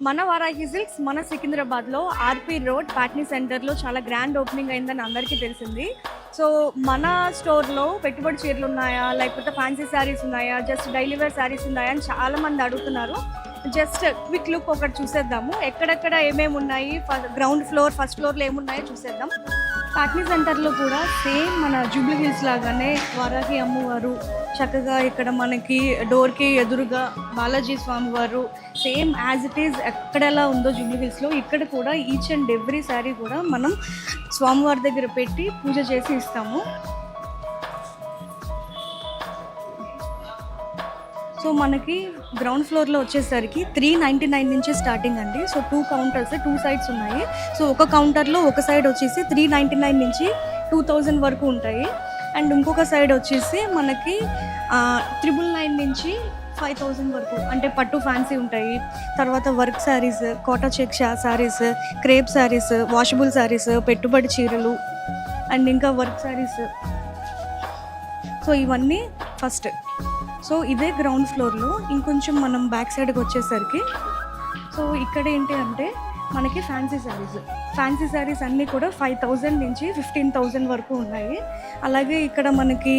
మన వారాహి సిల్క్స్ మన సికింద్రాబాద్లో ఆర్పీ రోడ్ ప్యాట్నీ సెంటర్లో చాలా గ్రాండ్ ఓపెనింగ్ అయిందని అందరికీ తెలిసింది. సో మన స్టోర్లో పెట్టుబడి చీరలు ఉన్నాయా, లేకపోతే ఫ్యాన్సీ శారీస్ ఉన్నాయా, జస్ట్ డైలీ వేర్ శారీస్ ఉన్నాయా అని చాలామంది అడుగుతున్నారు. జస్ట్ క్విక్ లుక్ ఒకటి చూసేద్దాము. ఎక్కడెక్కడ ఏమేమి ఉన్నాయి, గ్రౌండ్ ఫ్లోర్ ఫస్ట్ ఫ్లోర్లో ఏమున్నాయో చూసేద్దాం. ప్యాట్నీ సెంటర్లో కూడా సేమ్ మన జూబ్లీ హిల్స్ లాగానే వారాహి అమ్మవారు చక్కగా ఇక్కడ మనకి డోర్కి ఎదురుగా బాలాజీ స్వామి వారు సేమ్ యాజ్ ఇట్ ఈజ్ ఎక్కడెలా ఉందో జూబ్లీ హిల్స్లో ఇక్కడ కూడా ఈచ్ అండ్ ఎవ్రీ శారీ కూడా మనం స్వామివారి దగ్గర పెట్టి పూజ చేసి ఇస్తాము. సో మనకి గ్రౌండ్ ఫ్లోర్లో వచ్చేసరికి 399 నుంచి స్టార్టింగ్ అండి. సో 2 కౌంటర్స్ 2 సైడ్స్ ఉన్నాయి. సో ఒక కౌంటర్లో ఒక సైడ్ వచ్చేసి 399 నుంచి 2000 వరకు ఉంటాయి. అండ్ ఇంకొక సైడ్ వచ్చేసి మనకి 999 నుంచి 5000 వరకు అంటే పట్టు ఫ్యాన్సీ ఉంటాయి. తర్వాత work saris, Kota check saris, crepe saris, washable saris, పెట్టుబడి చీరలు అండ్ ఇంకా వర్క్ శారీస్. సో ఇవన్నీ ఫస్ట్. సో ఇదే గ్రౌండ్ ఫ్లోర్లో ఇంకొంచెం మనం బ్యాక్ సైడ్కి వచ్చేసరికి సో ఇక్కడ ఏంటి అంటే మనకి ఫ్యాన్సీ శారీస్ అన్నీ కూడా 5000 నుంచి 15000 వరకు ఉన్నాయి. అలాగే ఇక్కడ మనకి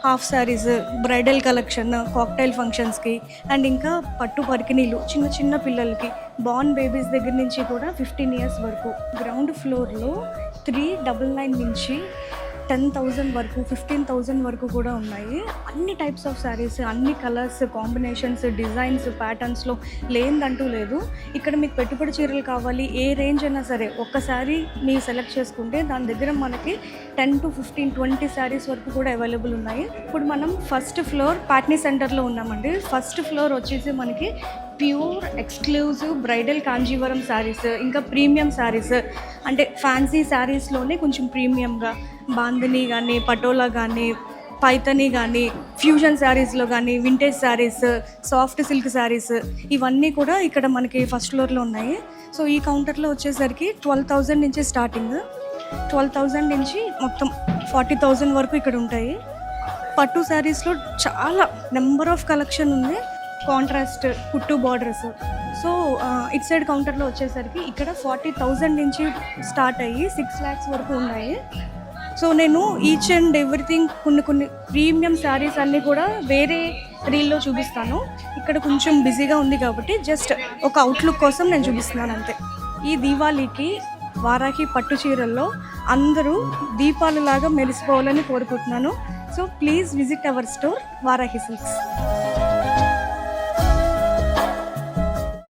half saris, bridal collection, cocktail ఫంక్షన్స్కి అండ్ ఇంకా పట్టు పరికిణీలు చిన్న చిన్న పిల్లలకి బార్న్ బేబీస్ దగ్గర నుంచి కూడా 15 years వరకు. గ్రౌండ్ ఫ్లోర్లో 399 నుంచి 10,000 వరకు 15,000 వరకు కూడా ఉన్నాయి. అన్ని టైప్స్ ఆఫ్ శారీస్, అన్ని కలర్స్, కాంబినేషన్స్, డిజైన్స్, ప్యాటర్న్స్లో లేదంటూ లేదు. ఇక్కడ మీకు పెట్టుబడి చీరలు కావాలి, ఏ రేంజ్ అయినా సరే ఒక్కసారి మీరు సెలెక్ట్ చేసుకుంటే దాని దగ్గర మనకి 10 to 15, 20 శారీస్ వరకు కూడా అవైలబుల్ ఉన్నాయి. ఇప్పుడు మనం ఫస్ట్ ఫ్లోర్ ప్యాట్నీ సెంటర్లో ఉన్నామండి. ఫస్ట్ ఫ్లోర్ వచ్చేసి మనకి pure exclusive bridal Kanjeevaram saris, ఇంకా ప్రీమియం శారీస్ అంటే ఫ్యాన్సీ శారీస్లోనే కొంచెం ప్రీమియంగా బాందిని కానీ, పటోలా కానీ, పైతని కానీ, ఫ్యూజన్ శారీస్లో కానీ, vintage saris, soft silk saris ఇవన్నీ కూడా ఇక్కడ మనకి ఫస్ట్ ఫ్లోర్లో ఉన్నాయి. సో ఈ కౌంటర్లో వచ్చేసరికి 12,000 నుంచి స్టార్టింగ్, 12,000 నుంచి మొత్తం 40,000 వరకు ఇక్కడ ఉంటాయి. పట్టు శారీస్లో చాలా నెంబర్ ఆఫ్ కలెక్షన్ ఉంది. కాంట్రాస్ట్ కుట్టు బార్డర్స్. సో ఇట్ సైడ్ కౌంటర్లో వచ్చేసరికి ఇక్కడ 40,000 నుంచి స్టార్ట్ అయ్యి 6 lakhs వరకు ఉన్నాయి. సో నేను ఈచ్ అండ్ ఎవ్రీథింగ్ కొన్ని ప్రీమియం శారీస్ అన్నీ కూడా వేరే రీల్లో చూపిస్తాను. ఇక్కడ కొంచెం బిజీగా ఉంది కాబట్టి జస్ట్ ఒక అవుట్లుక్ కోసం నేను చూపిస్తున్నాను అంతే. ఈ దీవాళీకి వారాహి పట్టు చీరల్లో అందరూ దీపాలలాగా మెరిసిపోవాలని కోరుకుంటున్నాను. So please visit our store Varahi silks.